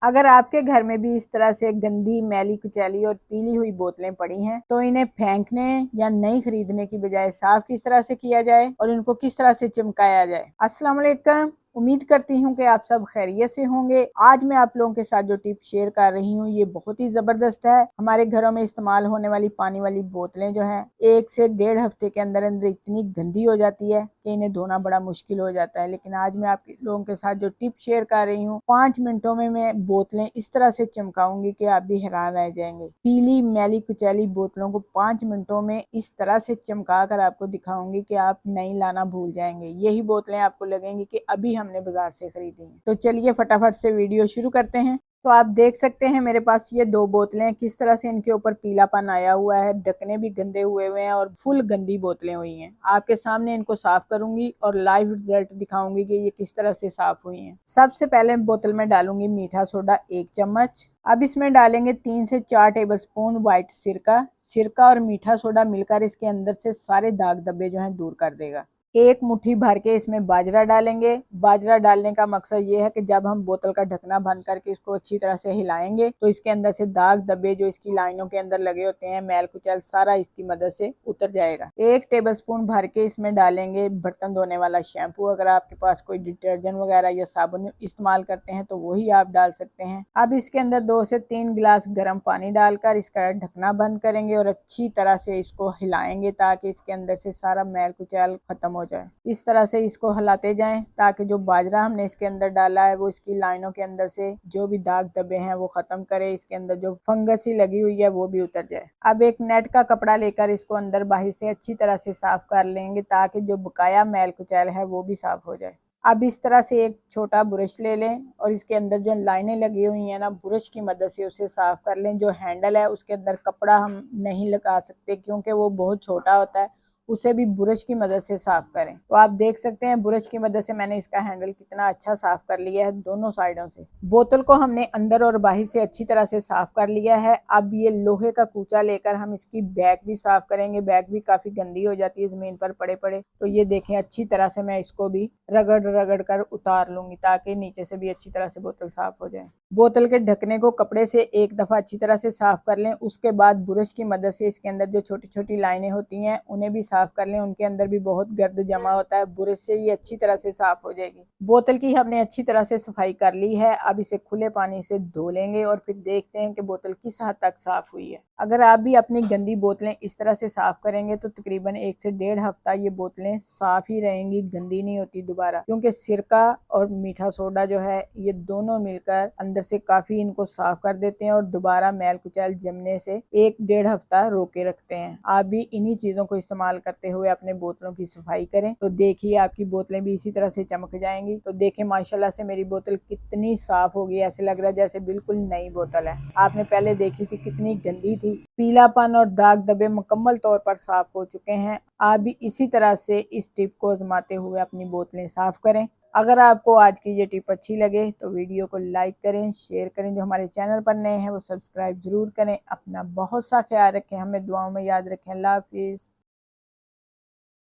अगर आपके घर में भी इस तरह से गंदी, मैली, कुचैली और पीली हुई बोतलें पड़ी हैं, तो इन्हें फेंकने या नई खरीदने की बजाय साफ किस तरह से किया जाए और इनको किस तरह से चमकाया जाए। अस्सलाम वालेकुम। उम्मीद करती हूँ कि आप सब खैरियत से होंगे। आज मैं आप लोगों के साथ जो टिप शेयर कर रही हूँ ये बहुत ही ज़बरदस्त है। हमारे घरों में इस्तेमाल होने वाली पानी वाली बोतलें जो हैं 1 से 1.5 हफ्ते के अंदर अंदर इतनी गंदी हो जाती है कि इन्हें धोना बड़ा मुश्किल हो जाता है। लेकिन आज मैं आप लोगों के साथ जो टिप शेयर कर रही हूँ 5 मिनटों में मैं बोतलें इस तरह से चमकाऊंगी कि आप भी हैरान रह जाएंगे। पीली, मैली, कुचैली बोतलों को 5 मिनटों में इस तरह से चमका कर आपको दिखाऊंगी कि आप नई लाना भूल जाएंगे। यही बोतलें आपको लगेंगी कि अभी हमने बाजार से खरीदी हैं। तो चलिए फटाफट से वीडियो शुरू करते हैं। तो आप देख सकते हैं मेरे पास ये 2 बोतलें, किस तरह से इनके ऊपर पीलापन आया हुआ है, ढकने भी गंदे हुए हुए हैं और फुल गंदी बोतलें हुई हैं। आपके सामने इनको साफ करूंगी और लाइव रिजल्ट दिखाऊंगी कि ये किस तरह से साफ हुई हैं। सबसे पहले बोतल में डालूंगी मीठा सोडा 1 चम्मच। अब इसमें डालेंगे 3 से 4 टेबल स्पून व्हाइट सिरका। सिरका और मीठा सोडा मिलकर इसके अंदर से सारे दाग धब्बे जो हैं दूर कर देगा। 1 मुट्ठी भर के इसमें बाजरा डालेंगे। बाजरा डालने का मकसद ये है कि जब हम बोतल का ढकना बंद करके इसको अच्छी तरह से हिलाएंगे तो इसके अंदर से दाग धब्बे जो इसकी लाइनों के अंदर लगे होते हैं, मैल कुचैल, सारा इसकी मदद से उतर जाएगा। 1 टेबलस्पून भर के इसमें डालेंगे बर्तन धोने वाला शैम्पू। अगर आपके पास कोई डिटर्जेंट वगैरह या साबुन इस्तेमाल करते हैं तो वही आप डाल सकते हैं। अब इसके अंदर 2 से 3 गिलास गर्म पानी डालकर इसका ढकना बंद करेंगे और अच्छी तरह से इसको हिलाएंगे ताकि इसके अंदर से सारा मैल कुचैल खत्म हो जाए। इस तरह से इसको हिलाते जाएं ताकि जो बाजरा हमने इसके अंदर डाला है वो इसकी लाइनों के अंदर से जो भी दाग धब्बे हैं वो खत्म करे, इसके अंदर जो फंगस ही लगी हुई है वो भी उतर जाए। अब एक नेट का कपड़ा लेकर इसको अंदर बाहर से अच्छी तरह से साफ कर लेंगे ताकि जो बकाया मैल कुचैल है वो भी साफ हो जाए। अब इस तरह से एक छोटा ब्रश ले लें और इसके अंदर जो लाइनें लगी हुई हैं ना, ब्रश की मदद से उसे साफ कर लें। जो हैंडल है उसके अंदर कपड़ा हम नहीं लगा सकते क्योंकि वो बहुत छोटा होता है, उसे भी ब्रश की मदद से साफ करें। तो आप देख सकते हैं ब्रश की मदद से मैंने इसका हैंडल कितना अच्छा साफ कर लिया है दोनों साइडों से। बोतल को हमने अंदर और बाहर से अच्छी तरह से साफ कर लिया है। अब ये लोहे का कूचा लेकर हम इसकी बैक भी साफ करेंगे। बैक भी काफी गंदी हो जाती है जमीन पर पड़े पड़े, तो ये देखें अच्छी तरह से मैं इसको भी रगड़ रगड़ कर उतार लूंगी ताकि नीचे से भी अच्छी तरह से बोतल साफ हो जाए। बोतल के ढकने को कपड़े से एक दफा अच्छी तरह से साफ कर लें। उसके बाद ब्रश की मदद से इसके अंदर जो छोटी छोटी लाइनें होती हैं उन्हें भी साफ कर लें। उनके अंदर भी बहुत गर्द जमा होता है, ब्रश से ये अच्छी तरह से साफ हो जाएगी। बोतल की हमने अच्छी तरह से सफाई कर ली है। अब इसे खुले पानी से धो लेंगे और फिर देखते हैं कि बोतल किस हद तक साफ हुई है। अगर आप भी अपनी गंदी बोतलें इस तरह से साफ करेंगे तो तकरीबन 1 से 1.5 हफ्ता ये बोतलें साफ ही रहेंगी, गंदी नहीं होती दोबारा, क्योंकि सिरका और मीठा सोडा जो है ये दोनों मिलकर अंदर से काफी इनको साफ कर देते हैं और दोबारा मैल कुचैल जमने से 1-1.5 हफ्ता रोके रखते हैं। आप भी इन्हीं चीजों को इस्तेमाल करते हुए अपने बोतलों की सफाई करें तो देखिए आपकी बोतलें भी इसी तरह से चमक जाएंगी। तो देखें माशाल्लाह से मेरी बोतल कितनी साफ हो गई, ऐसे लग रहा है जैसे बिल्कुल नई बोतल है। आपने पहले देखी थी कितनी गंदी थी। पीलापन और दाग धब्बे मुकम्मल तौर पर साफ हो चुके हैं। आप भी इसी तरह से इस टिप को आजमाते हुए अपनी बोतलें साफ करें। अगर आपको आज की ये टिप अच्छी लगे तो वीडियो को लाइक करें, शेयर करें। जो हमारे चैनल पर नए हैं वो सब्सक्राइब जरूर करें। अपना बहुत सा ख्याल रखें, हमें दुआओं में याद रखें। अल्लाह हाफिज।